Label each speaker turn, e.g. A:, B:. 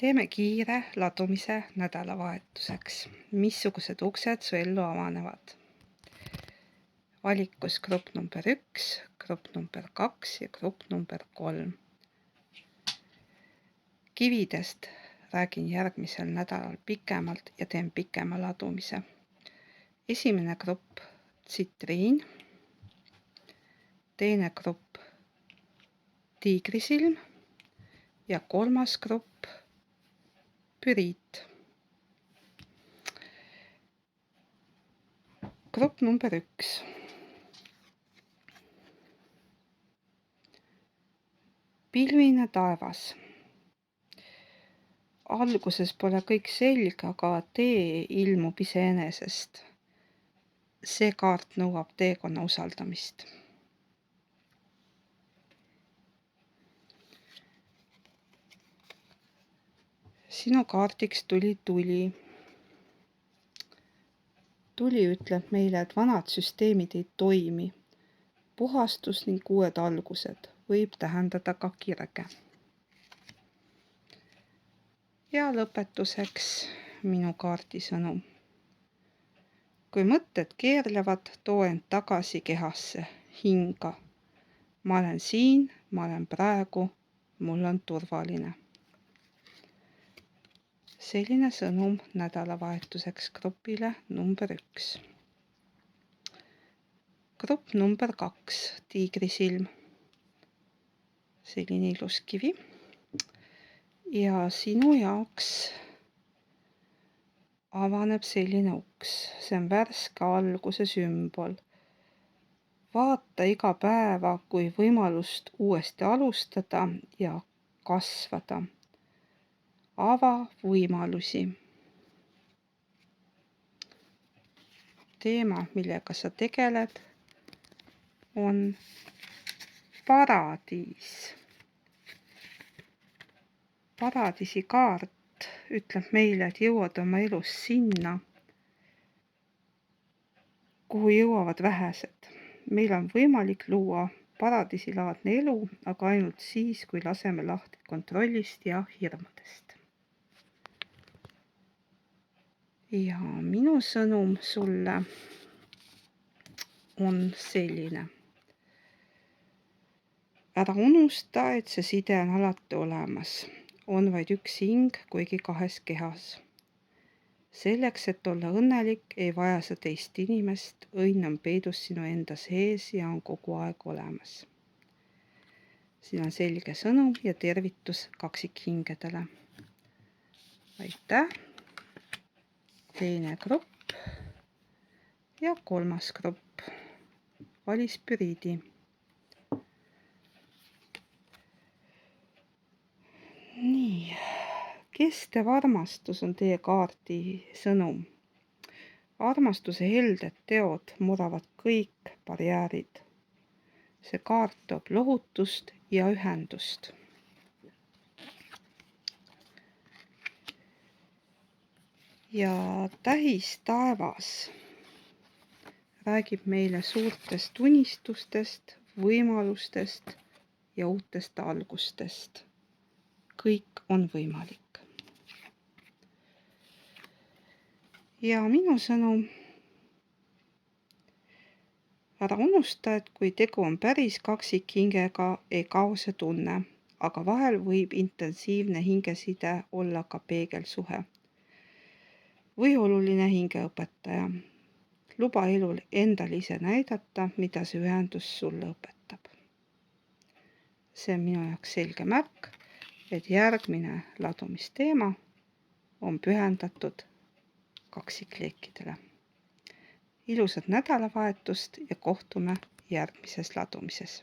A: Teeme kiire ladumise nädalavahetuseks. Missugused uksed su ellu avanevad? Valikus grupp number 1, grupp number 2 ja grupp number 3. Kividest räägin järgmisel nädalal pikemalt ja teen pikema ladumise. Esimene grupp tsitriin, teine grupp tiigrisilm ja kolmas grupp püriit. Grupp number 1. Pilvine taevas. Alguses pole kõik selge, aga tee ilmub iseenesest. See kaart nõuab teekonna usaldamist. Sinu kaardiks tuli tuli. Tuli ütleb meile, et vanad süsteemid ei toimi. Puhastus ning uued algused võib tähendada ka kirge. Ja lõpetuseks minu kaardisõnum. Kui mõtted keerlevad, too end tagasi kehasse, hinga. Ma olen siin, ma olen praegu, mul on turvaline. Selline sõnum nädalavahetuseks grupile number 1. Grupp number 2, tiigrisilm. Selline ilus kivi. Ja sinu jaoks avaneb selline uks. See on värske alguse sümbol. Vaata iga päeva kui võimalust uuesti alustada ja kasvada. Ava võimalusi. Teema, millega sa tegeled, on paradiis. Paradiisi kaart ütleb meile, et jõuad oma elus sinna, kuhu jõuavad vähesed. Meil on võimalik luua paradiisilaadne elu, aga ainult siis, kui laseme lahti kontrollist ja hirmudest. Ja minu sõnum sulle on selline. Ära unusta, et see side on alati olemas. On vaid üks hing, kuigi 2 kehas. Selleks, et olla õnnelik, ei vaja sa teist inimest. Õnn on peidus sinu enda sees ja on kogu aeg olemas. Siin on selge sõnum ja tervitus kaksikhingedele. Aitäh! Teine grupp ja kolmas grupp. Valis püriidi. Nii, kestev armastus on teie kaardi sõnum. Armastuse helded teod muravad kõik barjäärid. See kaart toob lohutust ja ühendust. Ja tähistaevas räägib meile suurtest unistustest, võimalustest ja uutest algustest. Kõik on võimalik. Ja minu sõnum. Ära unusta, et kui tegu on päris kaksikhingega, ei kao see tunne, aga vahel võib intensiivne hingeside olla ka peegelsuhe või oluline hingeõpetaja. Luba elul endal ise näidata, mida see ühendus sulle õpetab. See on minu jaoks selge märk, et järgmine ladumisteema on pühendatud kaksikleekidele. Ilusat nädalavahetust ja kohtume järgmises ladumises.